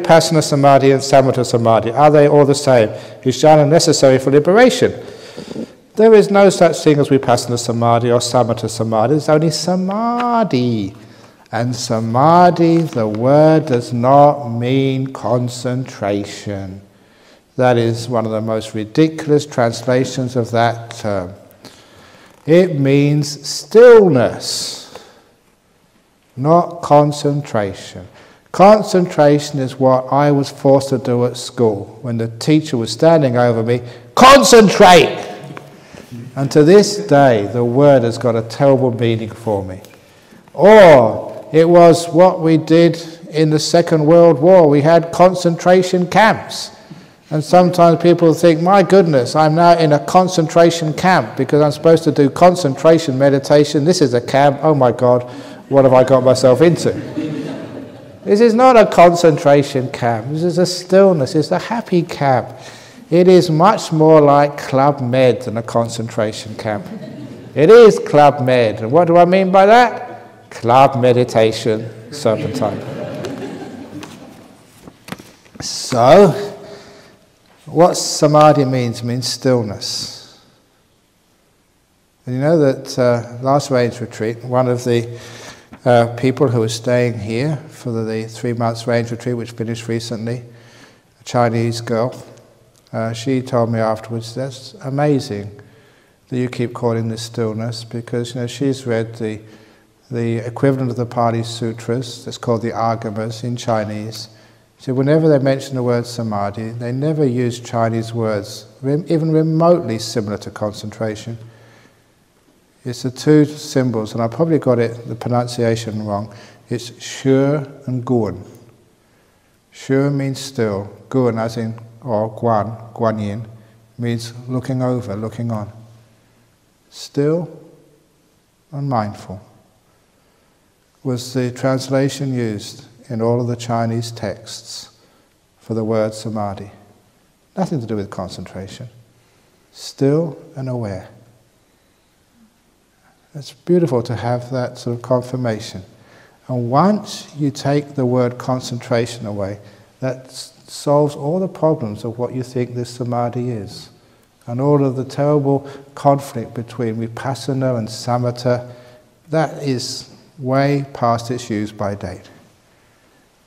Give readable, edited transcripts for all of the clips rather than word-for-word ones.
Vipassana Samadhi and Samatha Samadhi? Are they all the same? Is jhana necessary for liberation? There is no such thing as Vipassana Samadhi or Samatha Samadhi. There's only Samadhi. And Samadhi, the word does not mean concentration. That is one of the most ridiculous translations of that term. It means stillness, not concentration. Concentration is what I was forced to do at school when the teacher was standing over me. Concentrate! And to this day, the word has got a terrible meaning for me. Or it was what we did in the Second World War. We had concentration camps. And sometimes people think, my goodness, I'm now in a concentration camp because I'm supposed to do concentration meditation. This is a camp. Oh my God, what have I got myself into? This is not a concentration camp. This is a stillness. It's a happy camp. It is much more like Club Med than a concentration camp. It is Club Med. And what do I mean by that? Club meditation, serpentine. So, what samadhi means stillness. And you know that last range retreat, one of the people who was staying here for the 3 months range retreat, which finished recently, a Chinese girl, she told me afterwards, that's amazing that you keep calling this stillness, because she's read the equivalent of the Pali Sutras, that's called the Agamas in Chinese. So whenever they mention the word samadhi, they never use Chinese words, even remotely similar to concentration. It's the two symbols, and I probably got the pronunciation wrong. It's shu and guan. Shu means still, guan as in, or guan yin, means looking over, looking on. Still and mindful was the translation used in all of the Chinese texts for the word samadhi. Nothing to do with concentration. Still and aware. It's beautiful to have that sort of confirmation. And once you take the word concentration away, that solves all the problems of what you think this samadhi is. And all of the terrible conflict between vipassana and samatha, that is way past its use by date.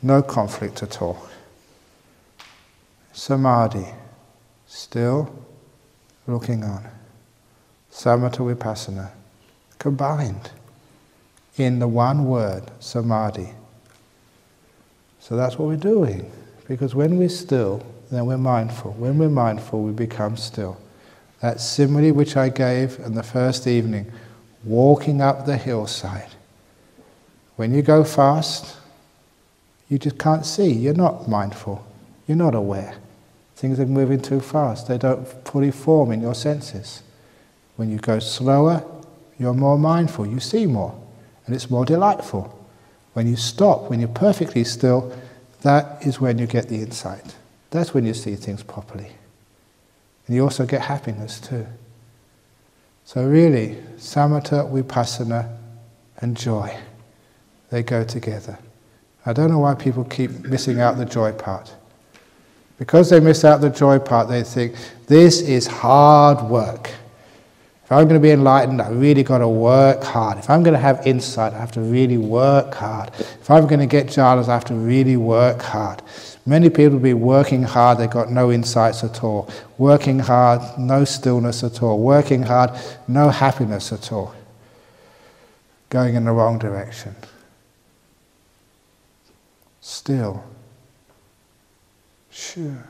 No conflict at all. Samadhi, still, looking on. Samatha vipassana, combined in the one word, samadhi. So that's what we're doing. Because when we're still, then we're mindful. When we're mindful, we become still. That simile which I gave in the first evening, walking up the hillside. When you go fast, you just can't see. You're not mindful. You're not aware. Things are moving too fast. They don't fully form in your senses. When you go slower, you're more mindful. You see more. And it's more delightful. When you stop, when you're perfectly still, that is when you get the insight. That's when you see things properly. And you also get happiness too. So really, samatha, vipassana, and joy, they go together. I don't know why people keep missing out the joy part. Because they miss out the joy part, they think, this is hard work. If I'm going to be enlightened, I've really got to work hard. If I'm going to have insight, I have to really work hard. If I'm going to get jhanas, I have to really work hard. Many people will be working hard, they've got no insights at all. Working hard, no stillness at all. Working hard, no happiness at all. Going in the wrong direction. Still. Sure.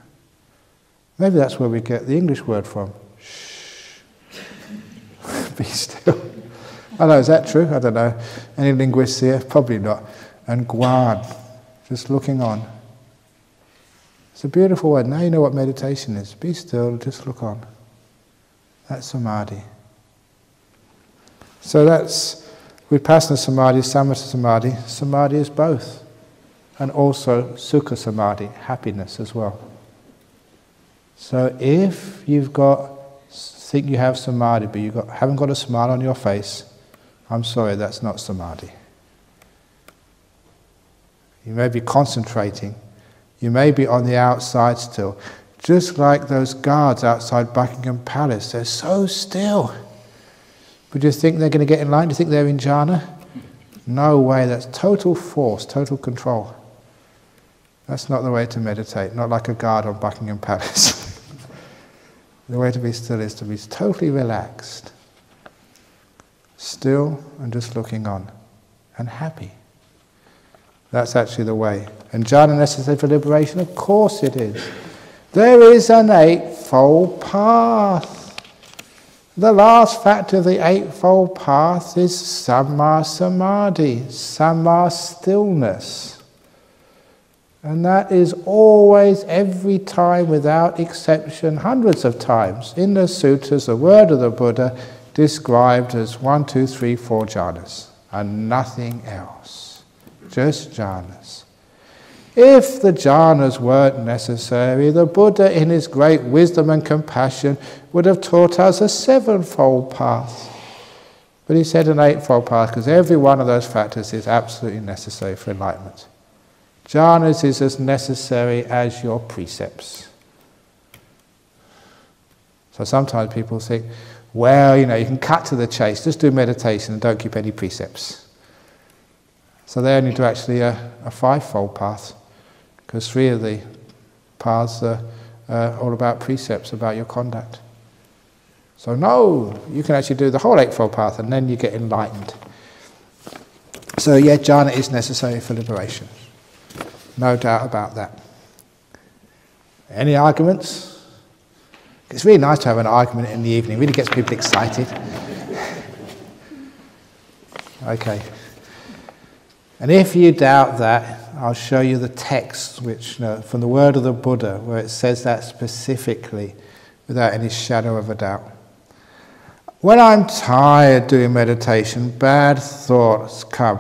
Maybe that's where we get the English word from. Shh. Be still. I know, is that true? I don't know. Any linguists here? Probably not. And guan, just looking on. It's a beautiful word. Now you know what meditation is. Be still, just look on. That's samadhi. So that's vipassana samadhi, samatha samadhi. Samadhi is both. And also sukha samadhi, happiness as well. So if you've think you have samadhi, but you haven't got a smile on your face, I'm sorry, that's not samadhi. You may be concentrating, You may be on the outside still. Just like those guards outside Buckingham Palace, they're so still. But do you think they're going to get in line? Do you think they're in jhana? No way, that's total force, total control. That's not the way to meditate, not like a guard on Buckingham Palace. The way to be still is to be totally relaxed, still and just looking on, and happy. That's actually the way. And jhana necessary for liberation? Of course it is. There is an eightfold path. The last factor of the eightfold path is samma samadhi, samma stillness. And that is always, every time, without exception, hundreds of times, in the sutras, the word of the Buddha described as 1, 2, 3, 4 jhanas, and nothing else. Just jhanas. If the jhanas weren't necessary, the Buddha, in his great wisdom and compassion, would have taught us a sevenfold path. But he said an eightfold path, because every one of those factors is absolutely necessary for enlightenment. Jhanas is as necessary as your precepts. So sometimes people think, well, you can cut to the chase, just do meditation and don't keep any precepts. So they only do actually a fivefold path, because 3 of the paths are all about precepts, about your conduct. So no, you can actually do the whole eightfold path and then you get enlightened. So yeah, jhana is necessary for liberation. No doubt about that. Any arguments? It's really nice to have an argument in the evening. It really gets people excited. Okay. And if you doubt that, I'll show you the text which, from the word of the Buddha, where it says that specifically, without any shadow of a doubt. When I'm tired doing meditation, bad thoughts come.